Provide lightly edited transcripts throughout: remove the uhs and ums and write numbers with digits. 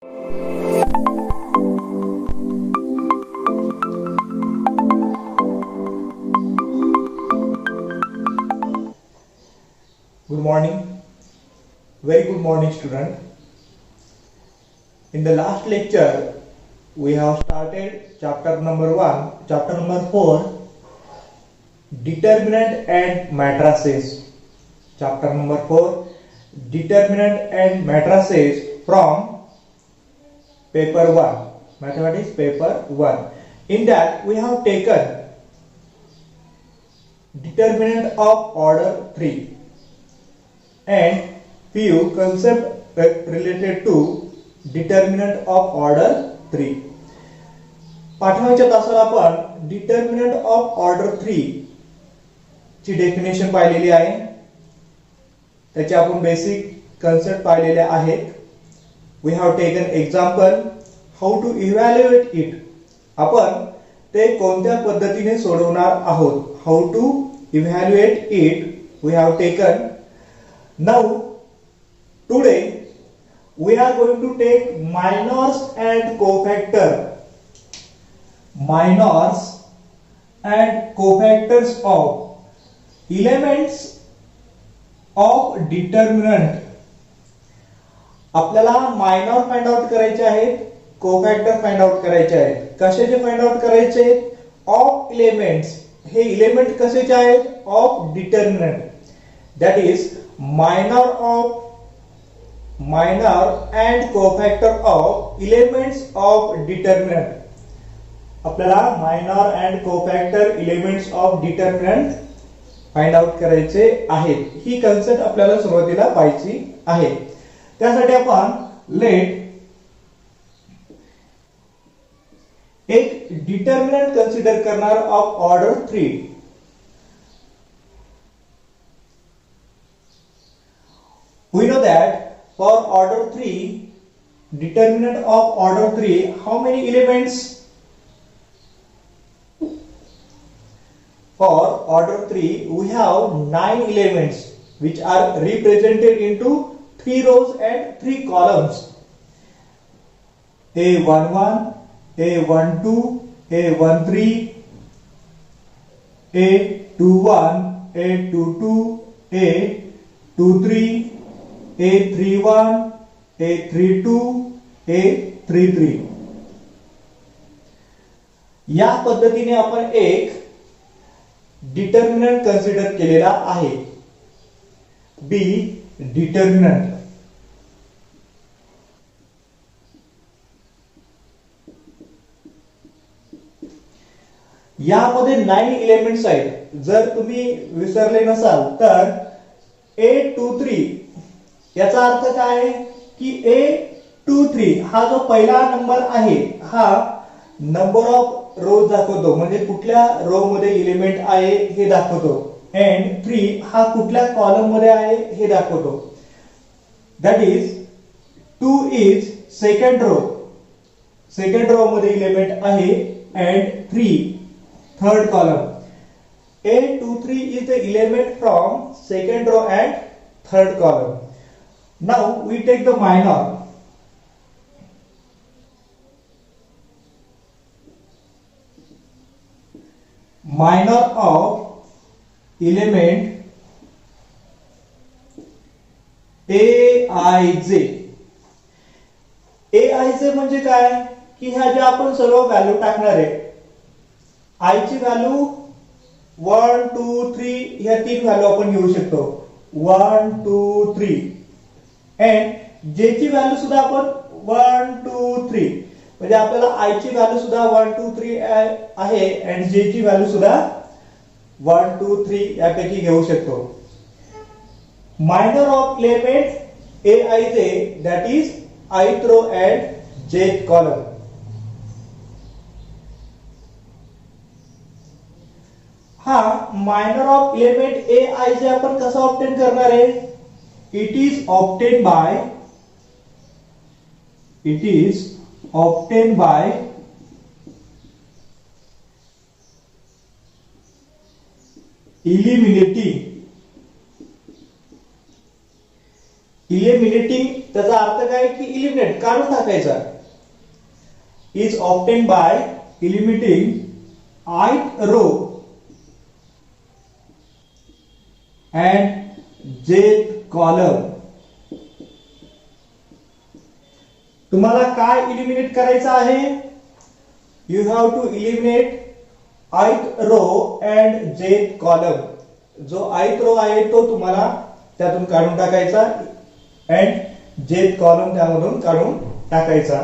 Good morning. Very good morning, student. In the last lecture, we have started chapter number 4, determinant and matrices. Chapter number 4, determinant and matrices from paper 1, mathematics paper 1. In that, we have taken determinant of order 3 and few concepts related to determinant of order 3. पाठवायच्या तासाला आपण determinant of order 3 ची definition पाहिलेली आहे. त्याचे आपण basic concept पाहिलेले आहेत. We have taken example how to evaluate it. आपण ते कोणत्या पद्धतीने सोडवणार आहोत. How to evaluate it we have taken. Now today we are going to take minors and cofactor. Minors and cofactors of elements of determinant. आपल्याला minor find out करायचे आहेत, कोफॅक्टर find out करायचे आहेत. कशाचे फाइंड आउट करायचे? Of elements. हे element कशाचे आहेत? Of determinant. That is minor and cofactor of elements of determinant. आपल्याला minor and cofactor elements of determinant find out करायचे आहेत. ही कन्सेप्ट आपल्याला सुरुवातीला पाहायची आहे. त्यासाठी आपण लेट एक डिटर्मिनंट कन्सिडर करणार of order 3. We know that for order 3, determinant of order 3, how many elements? For order 3, we have 9 elements which are represented into 3 rows and 3 columns. A11, A12, A13, A21, A22, A23, A31, A32, A33. या पद्धतीने आपण एक determinant consider केलेला आहे. बी determinant. यामध्ये 9 elements आहेत. जर तुम्ही विसरले नसाल तर A23 याचा अर्थ काय आहे की A23 हा जो पहिला नंबर आहे हा नंबर ऑफ रोज दाखवतो, म्हणजे कुठल्या रो मध्ये एलिमेंट आहे हे दाखवतो. एंड 3 हा कुठल्या कॉलम मध्ये आहे हे दाखवतो. That is 2 is second row. Second row मध्ये एलिमेंट आहे and 3 third column. A23 is the element from second row and third column. Now we take the minor. Minor of element Aij. Aij म्हणजे काय की ह्या ज्या आपण सर्व value टाकणार आहे. I ची व्हॅल्यू 1 2 3 ह्या 3 व्हॅल्यू आपण घेऊ शकतो. 1 2 3 एंड जे ची व्हॅल्यू सुद्धा आपण 1 2 3 म्हणजे आपल्याला I ची व्हॅल्यू सुद्धा 1 2 3 आहे एंड जे ची व्हॅल्यू सुद्धा 1 2 3 यापैकी घेऊ शकतो. Minor of element Aij that is ith row and jth column. हा मायनर ऑफ एलिमेंट Aij आपण कसा ऑब्टेन करणार आहे? It is obtained by eliminating त्याचा अर्थ काय की इलिमिनेट, काढून टाकायचा. Is obtain by eliminating ith row and jth column. तुम्हाला काय इलिमिनेट करायचं आहे? You have to eliminate ith row and jth column. जो ith row आहे तो तुम्हाला त्यातून काढून टाकायचा and jth column त्यामधून काढून टाकायचा.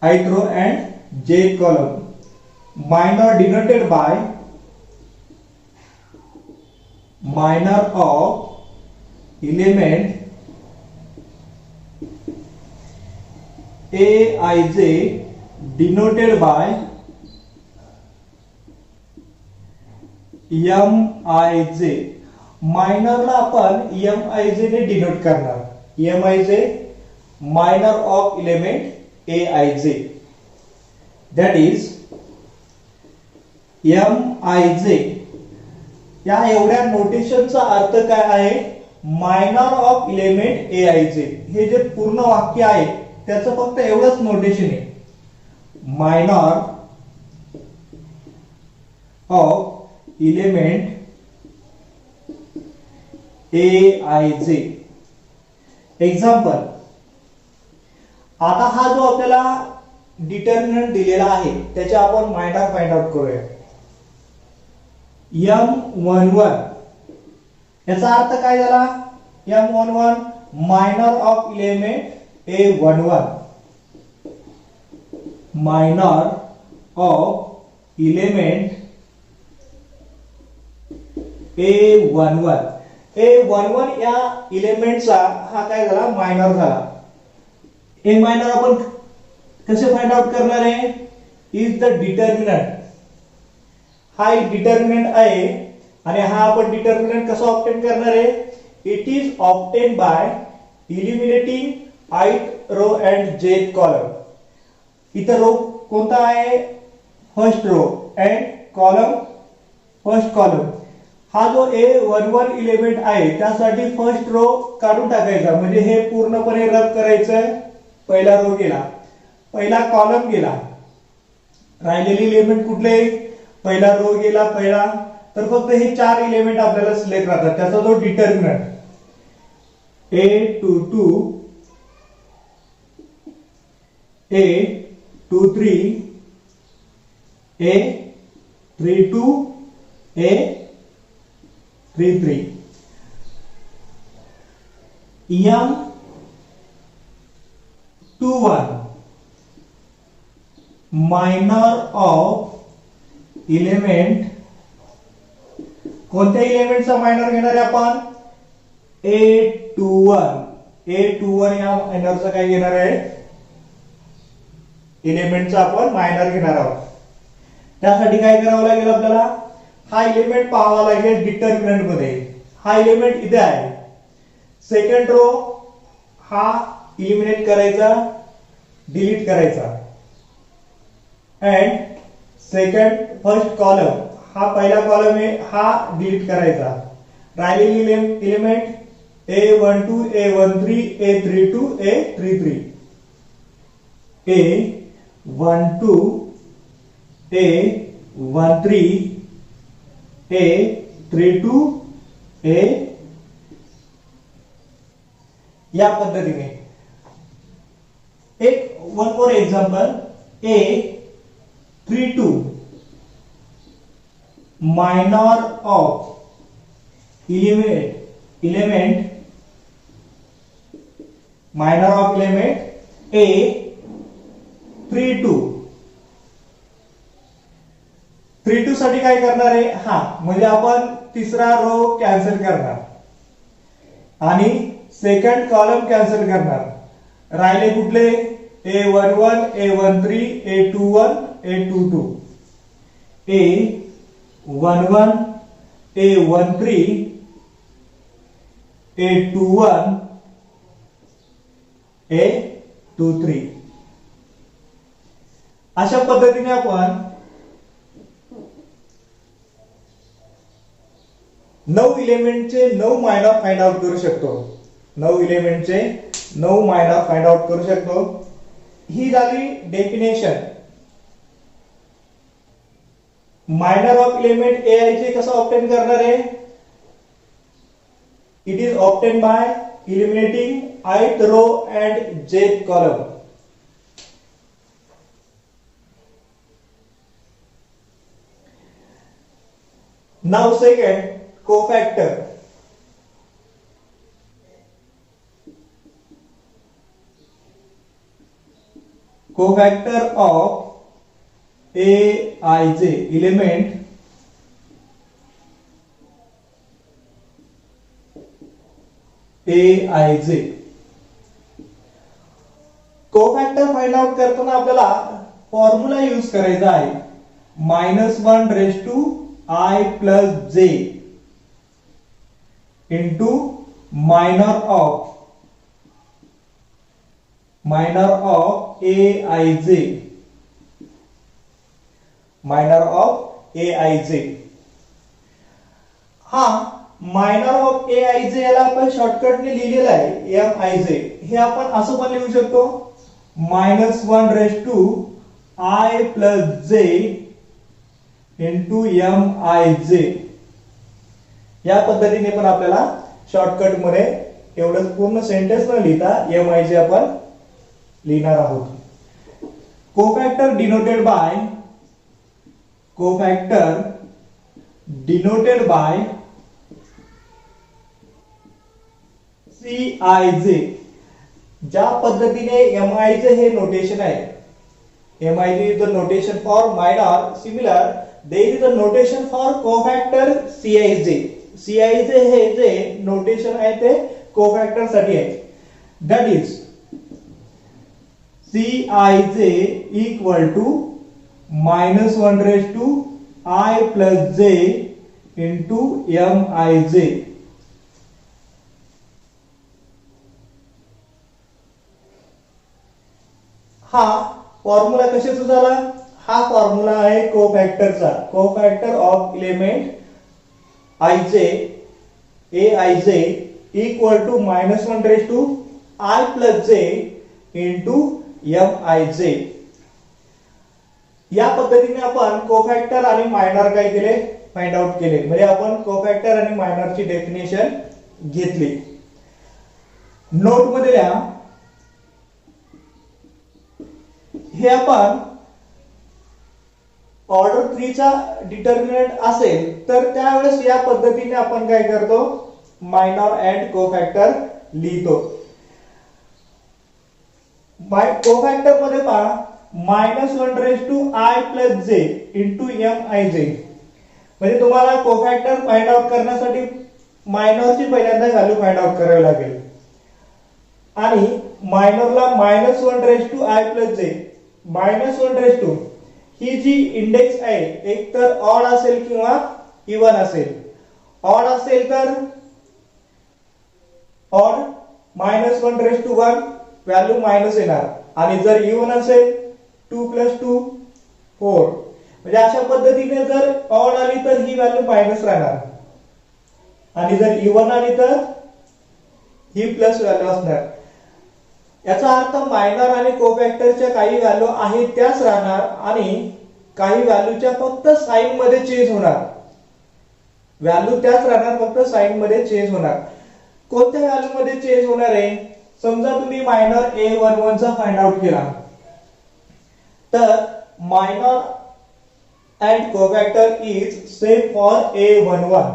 ith row and jth column. Minor denoted by minor of element aij denoted by mij. मायनरला आपण mij ने डिनोट करणार. mij minor of element aij. That is mij. या एवढ्या नोटेशनचा अर्थ काय आहे? Minor of element aij. हे जे पूर्ण वाक्य आहे त्याचं फक्त एवढंच नोटेशन आहे. Minor of element aij. Example, आता हा जो आपल्याला डिटर्मिनंट दिलेला आहे त्याचे आपण मायनर फाइंड आउट करूया. m11 याचा अर्थ काय झाला? m11 minor of element a11. Minor of element a11. a11 या एलिमेंटचा हा काय झाला? मायनर झाला. a मायनर आपण कसे फाइंड आउट करणार आहे? Is the determinant. हा एक डिटर्मिनंट आहे आणि हा आपण डिटर्मिनंट कसा ऑब्टेन करणार आहे? It is obtain by eliminating ith row and jth column. इथं रो कोणता आहे? First row and column first column. हा जो a11 एलिमेंट आहे त्यासाठी फर्स्ट रो काढून टाकायचा, म्हणजे हे पूर्णपणे रद्द करायचं. पहिला रो गेला, पहिला कॉलम गेला, राहिलेले एलिमेंट कुठले? पहिला रो गेला पहिला, तर फक्त हे चार एलिमेंट आपल्याला सिलेक्ट राहतात. त्याचा जो determinant a22 a23 a32 a33 m21 minor of element. कोणत्या एलिमेंटचा मायनर घेणार आहे आपण? a21. a21 या मायनरचा काय घेणार आहे? एलिमेंटचा आपण मायनर घेणार आहोत. त्यासाठी काय करावं लागेल आपल्याला? हा एलिमेंट पाहावा लागेल डिटर्मिनंट मध्ये. हा एलिमेंट इथे आहे. सेकंड रो हा इलिमिनेट करायचा, डिलीट करायचा. अँड सेकंड फर्स्ट कॉलम हा पहिला कॉलम आहे, हा डिलीट करायचा. राहिलेली element a12 a13 a32 a33 a12 a13 a32 a या पद्धतीने. एक one more example, a32 minor of element minor of element a32. 32 साठी काय करणार आहे? हा म्हणजे आपण तिसरा रो कॅन्सल करणार आणि सेकंड कॉलम कॅन्सल करणार. राहिले कुठले? a11 a13 a21 a22 a11 a13 a21 a23. अशा पद्धतीने आपण 9 एलिमेंटचे 9 मायनर फाइंड आउट करू शकतो. 9 एलिमेंटचे 9 मायनर फाइंड आउट करू शकतो. ही झाली definition. Minor of element AI चे कसं ऑब्टेन करणार आहे? It is obtain bye eliminating ith row and jth column. Now second, cofactor. Cofactor of Aij element Aij. Cofactor find out करताना आपल्याला फॉर्म्युला यूज करायचा आहे -1 raise to I plus j into minor of Aij. Minor of Aij. हा minor of Aij याला आपण शॉर्टकटने लिहिलेला आहे Mij. हे आपण असं पण लिहू शकतो -1 raise to I plus j into Mij. या पद्धतीने पण आपल्याला शॉर्टकट मध्ये एवढंच पूर्ण सेंटेन्स न लिहिता Mij आपण लिहिणार आहोत. कोफॅक्टर डिनोटेड बाय Cij. ज्या पद्धतीने Mij हे नोटेशन आहे, Mij is the notation for minor. Similar, there is a notation for cofactor Cij. Cij हे जे नोटेशन आहे ते कोफॅक्टर साठी आहे. That is Cij equal to -1 raised to I plus j into Mij. हा फॉर्म्युला कशाचा झाला? हा फॉर्म्युला आहे कोफॅक्टरचा. Cofactor of element Aij equal to -1 raise to I plus j into Mij. या पद्धतीने आपण कोफॅक्टर आणि मायनर काय केले? फाइंड आउट केले. म्हणजे आपण कोफॅक्टर आणि मायनरची डेफिनेशन घेतली. नोट मध्ये लिहा, हे आपण ऑर्डर 3 चा डिटर्मिनंट असेल तर त्यावेळेस या पद्धतीने आपण काय करतो? मायनर अँड कोफॅक्टर लिहितो. कोफॅक्टर मध्ये पहा -1 raise to I plus j into Mij. म्हणजे तुम्हाला कोफॅक्टर फाइंड आउट करण्यासाठी मायनरची पहिल्यांदा व्हॅल्यू फाइंड आउट करावी लागेल आणि मायनरला -1 raise to I plus j -1 raise to ही जी इंडेक्स आहे एक तर ऑड असेल किंवा इवन असेल. ऑड असेल तर odd -1 raise to 1 value minus येणार आणि जर इवन असेल 2 प्लस 2 4. म्हणजे अशा पद्धतीने जर ऑड आली तर ही व्हॅल्यू मायनस राहणार आणि जर इवन आली तर ही प्लस व्हॅल्यू असणार. याचा अर्थ मायनर आणि कोफॅक्टरच्या काही व्हॅल्यू आहेत त्याच राहणार आणि काही व्हॅल्यूच्या फक्त साइन मध्ये चेंज होणार. व्हॅल्यू त्याच राहणार, फक्त साइन मध्ये चेंज होणार. कोणत्या व्हॅल्यू मध्ये चेंज होणार आहे? समजा तुम्ही मायनर A11 चा फाइंड आउट केला तर minor and cofactor is same for A11.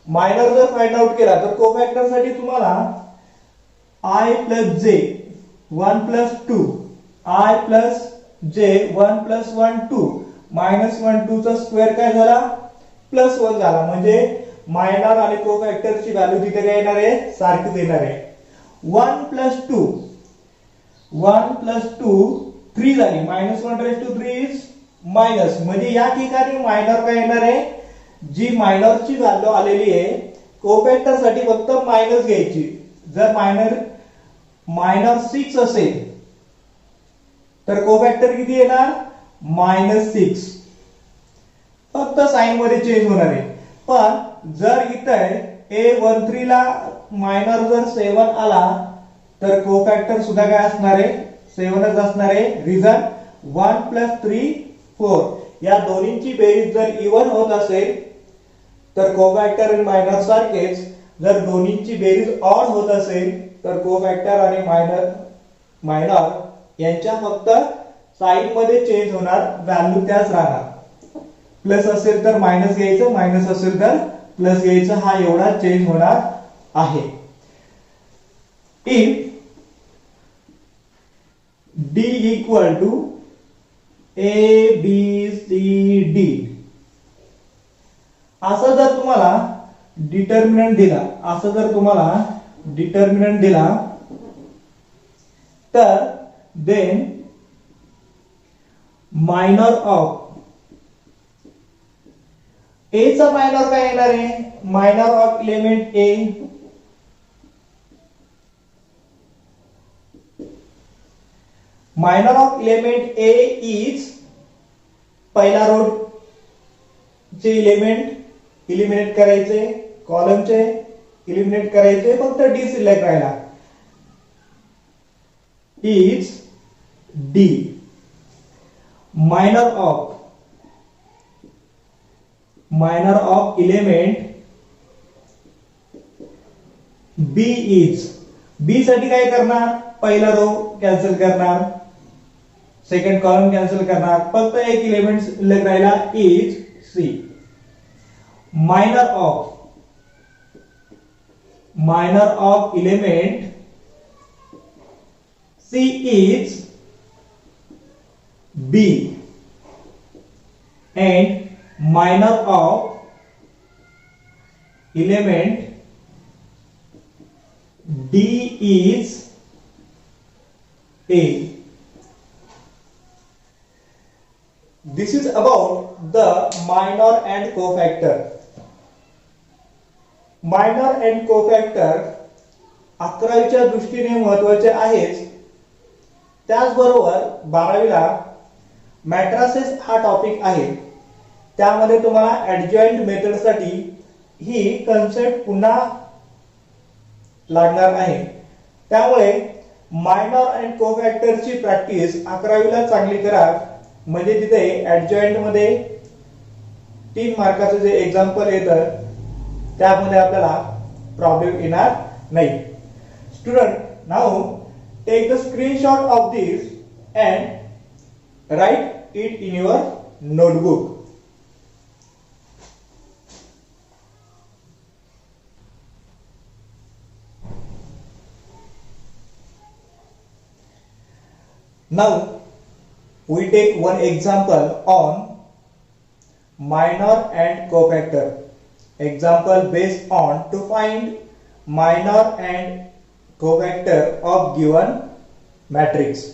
Minor जर फाइंड आउट केला तर कोफॅक्टर साठी तुम्हाला I plus j 1 plus 2 I plus j 1 plus 1 2 -1 2 चा स्क्वेअर काय झाला? +1 झाला. म्हणजे मायनर आणि कोफॅक्टरची व्हॅल्यू तिथे काय येणार आहे? सारखीच येणार आहे. 1 plus 2 3 झाली. -1 रेज टू 3 इज मायनस. म्हणजे या ठिकाणी मायनर काय येणार आहे? जी मायनरची व्हॅल्यू आलेली आहे कोफॅक्टर साठी फक्त मायनस घ्यायची. जर मायनर 6 असेल तर कोफॅक्टर किती येणार? -6. फक्त साइन मध्ये चेंज होणार आहे. पण जर इथे A13 ला मायनर जर 7 आला तर कोफॅक्टर सुद्धा काय असणार आहे 7च असणार आहे. रिझन 1 + 3 4 या दोन्हींची बेरीज जर इवन होत असेल तर कोफॅक्टर आणि मायनर सारखेच, जर दोन्हींची बेरीज ऑड होत असेल तर कोफॅक्टर आणि मायनर यांच्या फक्त साइन मध्ये चेंज होणार, व्हॅल्यू त्याच राहणार. प्लस असेल तर मायनस घ्यायचं, मायनस असेल तर प्लस घ्यायचं, हा एवढा चेंज होणार आहे. If D equal to A B C D असं जर तुम्हाला डिटर्मिनंट दिला, तर देन मायनर ऑफ A चा मायनर काय येणार आहे, minor of element A. Minor of element A is पहिला रो चे एलिमेंट इलिमिनेट करायचे, कॉलमचे इलिमिनेट करायचे, फक्त D सिलेक्ट राहिला. Is D. Minor of element B is, B साठी काय करणार, पहिला रो कॅन्सल करणार, सेकंड कॉलम कॅन्सल करणार, फक्त एक एलिमेंट शिल्लक राहिला is C. Minor of element C is B and minor of element D is A. This is about the minor and cofactor. Minor and cofactor 11वीच्या दृष्टीने महत्त्वाचे आहेच, त्याचबरोबर 12वीला मॅट्रिसेस हा टॉपिक आहे. त्यामध्ये तुम्हाला ऍडजॉइंट मेथड साठी ही कन्सेप्ट पुन्हा लागणार आहे. त्यामुळे मायनर अँड कोफॅक्टर ची प्रॅक्टिस 11वीला चांगली करा, म्हणजे तिथे ऍडजॉइंट मध्ये 3 मार्काचं जे एक्झाम्पल येतं त्यामध्ये आपल्याला प्रॉब्लेम येणार नाही. Student, now take the screenshot of this and write it in your notebook. Now we take one example on minor and cofactor. Example based on to find minor and cofactor of given matrix,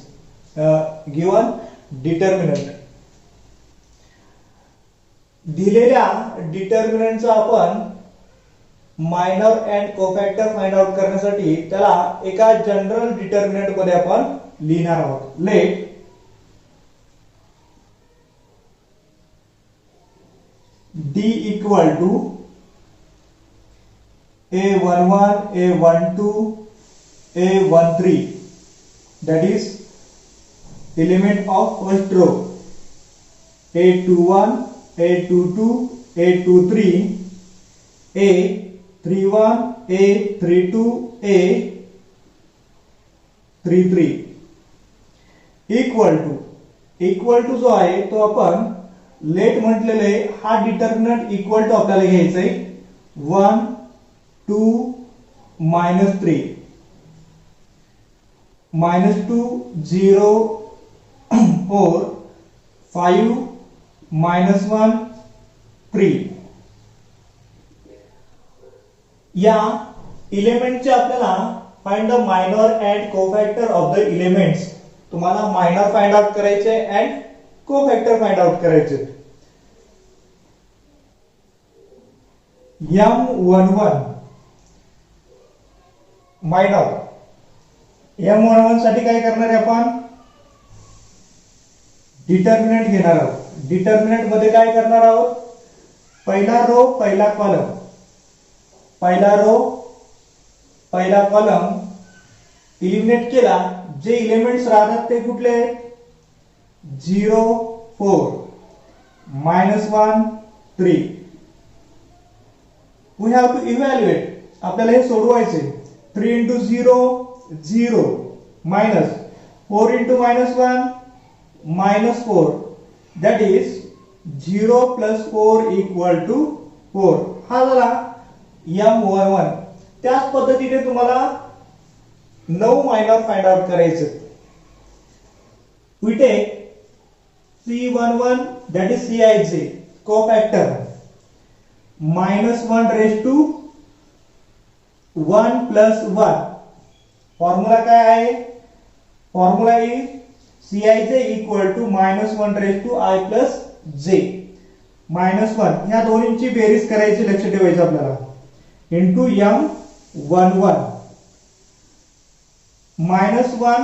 given determinant. दिलेल्या डिटर्मिनंटचा आपण minor and cofactor find out करण्यासाठी त्याला एका general determinant मध्ये आपण लिहिणार आहोत. Let D equal to A11, A12, A13, that is element of first row. A21, A22, A23, A31, A32, A33 equal to जो आहे तो आपण लेट म्हटलेले हा डिटर्मिनंट इक्वल टू आपल्याला घ्यायचा आहे 1 2 -3 -2 0 4 5 -1 3. या एलिमेंटचे आपल्याला find the minor and cofactor of the elements. तुम्हाला मायनर फाइंड आउट करायचे अँड कोफॅक्टर फाइंड आउट करायचे. M11 मायनर, M11 साठी काय करणार आहे आपण डिटर्मिनंट घेणार आहोत. डिटर्मिनंट मध्ये काय करणार आहोत, पहिला रो पहिला कॉलम पहिला रो पहिला कॉलम इलिमिनेट केला, जे एलिमेंट्स राहतात ते कुठले आहेत? 0 4 -1 3. वी हॅव टू इव्हॅल्युएट, आपल्याला हे सोडवायचे. 3 into 0 0 minus 4 into -1 -4, that is 0 plus 4 equal to 4. हा झाला M11. त्याच पद्धतीने तुम्हाला 9 मायनर फाइंड आउट करायचं. We take C11, that is Cij, cofactor, -1 raised to 1 plus 1. Formula काय आहे? Formula is Cij equal to -1 raised to I plus j. -1 ह्या दोन्हींची बेरीज करायची, लक्ष ठेवायचं आपल्याला, इंटू M11 -1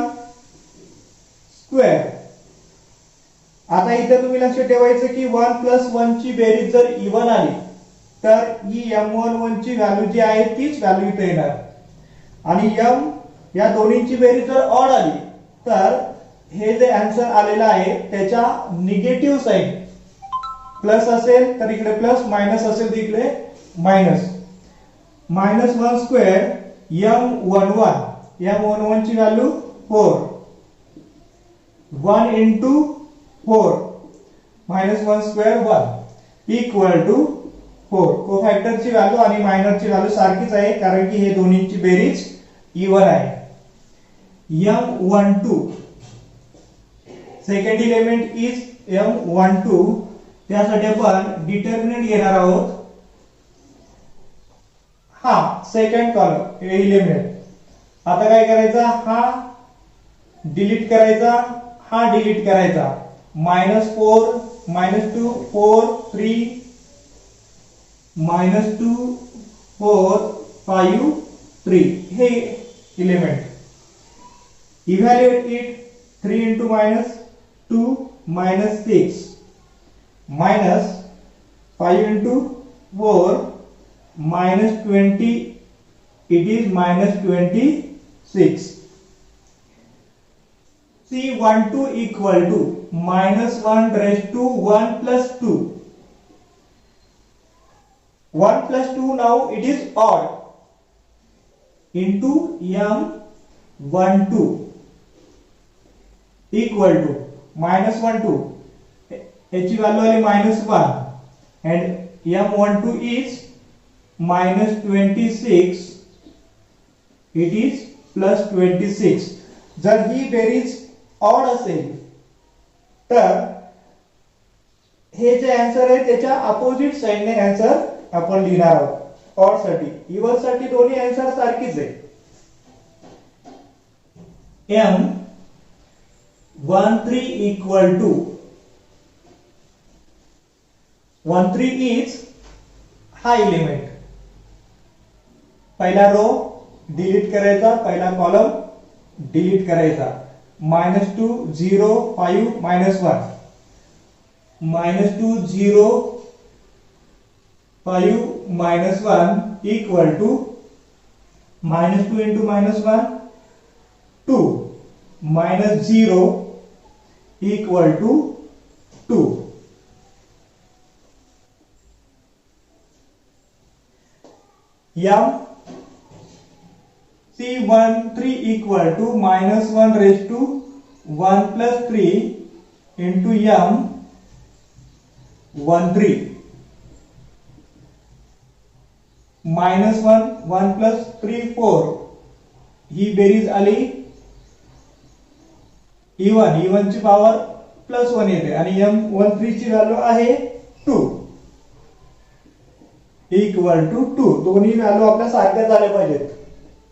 स्क्वेअर. आता इथे तुम्ही लक्ष ठेवायचं की 1 plus 1 ची बेरीज जर इवन आली तर ही M11 ची व्हॅल्यू जी आहे तीच व्हॅल्यू इथे येणार, आणि M या दोन्हींची बेरीज जर ऑड आली तर हे जे आन्सर आलेला आहे त्याच्या निगेटिव्ह साइन प्लस असेल तर इकडे प्लस, मायनस असेल तर इकडे मायनस. -1 स्क्वेअर M11 ची value 4. 1 into 4 -1 square 1 equal to 4. Cofactor ची व्हॅल्यू आणि मायनर ची व्हॅल्यू सारखीच आहे कारण की हे दोन्हींची बेरीज इवन आहे. M12 second element is M12. त्यासाठी आपण डिटर्मिनंट घेणार आहोत. हा सेकंड कॉलम एलिमेंट. आता काय करायचा? हा डिलीट करायचा, हा डिलीट करायचा. -4 -2 4 3 -2 4 5 3 हे element. Evaluate it. 3 into -2 -6 minus 5 into 4 -20, it is -26. C12 equal to -1 raised to 1 plus 2. 1 plus 2 now it is odd into M12 equal to -1 2. याची व्हॅल्यू आली -1 and M12 is -26, it is +26. जर ही बेरीज odd असेल तर हे जे आन्सर आहे त्याच्या अपोजिट साइडने आन्सर आपण लिहिणार आहोत. ऑड साठी, इवन साठी दोन्ही आन्सर सारखीच आहे. M13 equal to 13 is हा एलिमेंट. पहिला रो डिलीट करायचा, पहिला कॉलम डिलीट करायचा. -2 0 5 -1 -2 0 5 -1 equal to -2 into -1 2 -0 equal to 2. C13 equal to -1 raised to 1 plus 3 into M13. -1 1 plus 3 4 ही बेरीज आली इवन ची पॉवर +1 येते आणि M13 ची व्हॅल्यू आहे 2 इक्वल टू 2. दोन्ही व्हॅल्यू आपल्या सारख्या झाल्या पाहिजेत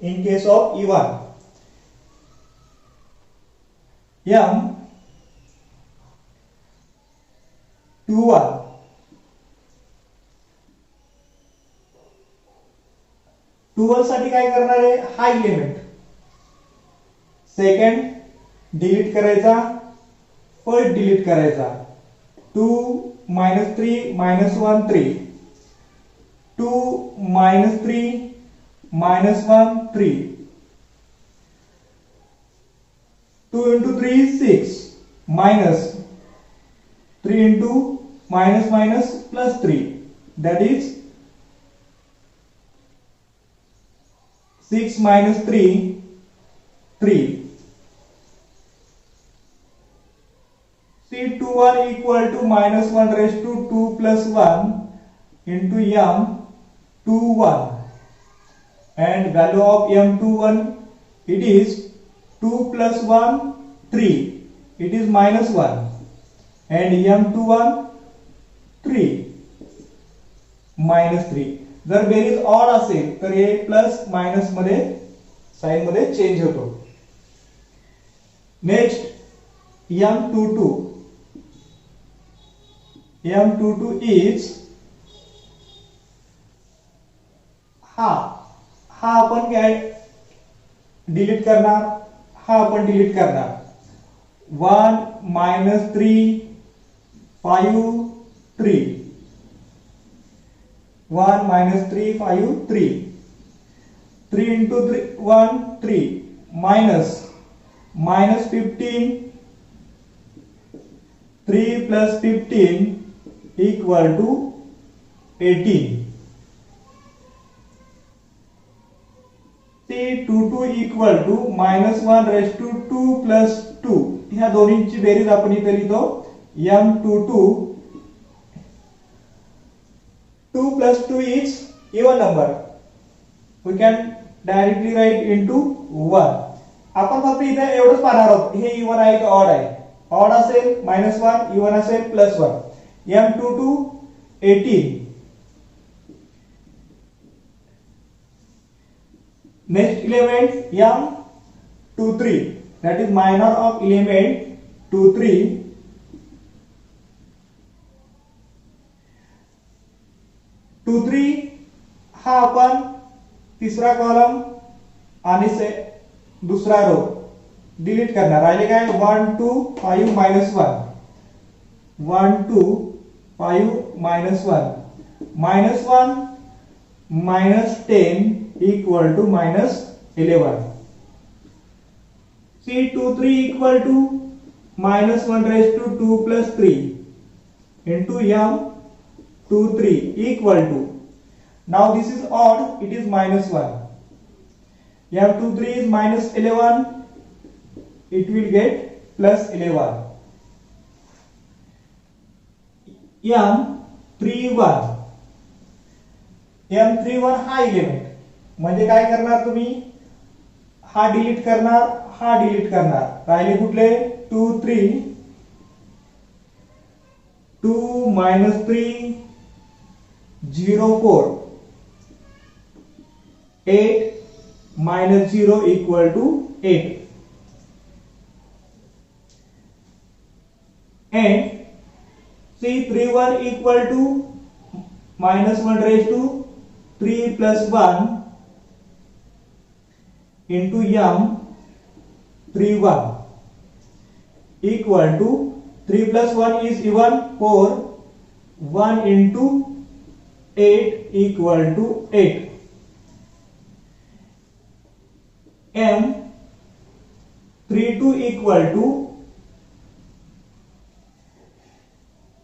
in case of even. M12 साठी काय करणार आहे? हा एलिमेंट सेकंड डिलीट करायचा, फर्स्ट डिलीट करायचा. 2 -3 -1 3 2 minus 3 minus 1 3. 2 into 3 is 6 minus 3 into minus minus plus 3, that is 6 minus 3 3. C21 equal to minus 1 raised to 2 plus 1 into M21, and value of M21, it is 2 plus 1 3, it is minus 1, and M21 3 minus 3. जर बेरीज odd असेल तर हे plus minus मध्ये sign मध्ये change होतो. Next M22 is हा आपण काय डिलीट करणार, हा आपण डिलीट करणार. 1 minus 3 5 3, 1 minus 3 5 3. 3 into 3 1 3 minus 15. 3 plus 15 equal to 18. C22 equal to minus 1 raised to 2 plus 2. ह्या दोन्हींची बेरीज आपण इथे लिहितो. M22, 2 plus 2 is even number. We can directly write into 1. आपण फक्त इथे एवढंच पाहणार आहोत, हे इवन आहे की ऑड आहे. ऑड असेल minus 1, इवन असेल plus 1. M22 18. Next element M23, that is minor of element 23. 23 हा आपण तिसरा कॉलम आणि से दुसरा रो डिलीट करणार. राहिले काय 1 2 5 minus 1, 1 2 5 minus 1, minus 1 minus 10 equal to minus 11. C23 equal to minus 1 raised to 2 plus 3 into M23 equal to, now this is odd, it is minus 1. M23 is minus 11, it will get plus 11. M31 हा element म्हणजे काय करणार तुम्ही, हा delete करणार, हा delete करणार. राहिले कुठले 2 3, 2 minus 3 0 4, 8 minus 0 equal to 8, and C31 equal to minus 1 raised to 3 plus 1 into M31 equal to 3 plus 1 is even 4, 1 into 8 equal to 8. M32 equal to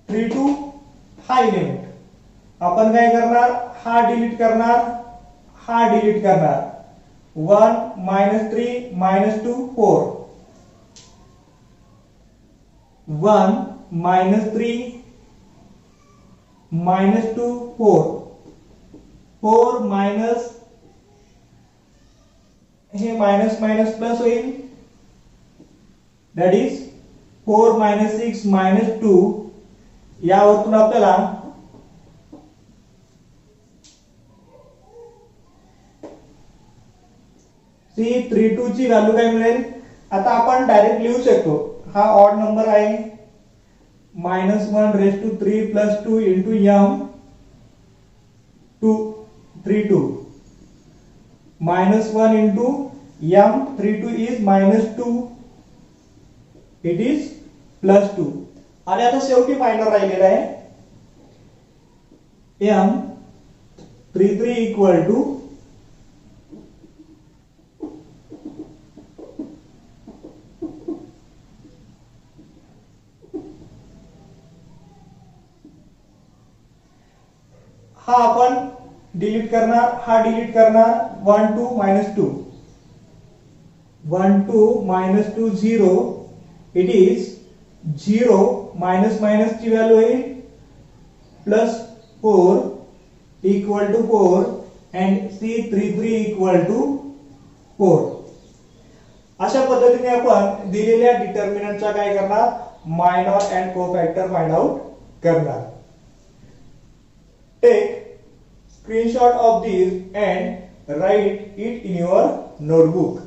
32 हा एलिमेंट आपण काय करणार, हा डिलीट करणार, हा डिलीट करणार. 1 minus 3 minus 2 4, 1 minus 3 minus 2 4, 4 minus हे minus minus plus होईल, दॅट इज 4 minus 6 minus 2. यावरून आपल्याला C32 ची व्हॅल्यू काय मिळेल. आता आपण डायरेक्ट लिहू शकतो, हा ऑड नंबर आहे, -1 raised to 3 plus 2 into M32, -1 into M32 is -2, it is +2. आणि आता शेवटी फायनल राहिलेला आहे 3 equal to हा आपण डिलीट करणार, हा डिलीट करणार, 1 2 -2 1 2 -2 0, इट इज 0 माइनस माइनस ची व्हॅल्यू होईल plus 4 equal to 4 and C33 equal to 4. अशा पद्धतीने आपण दिलेल्या डिटर्मिनंटचा काय करणार, minor and cofactor find out करणार. Take screenshot of this and write it in your notebook.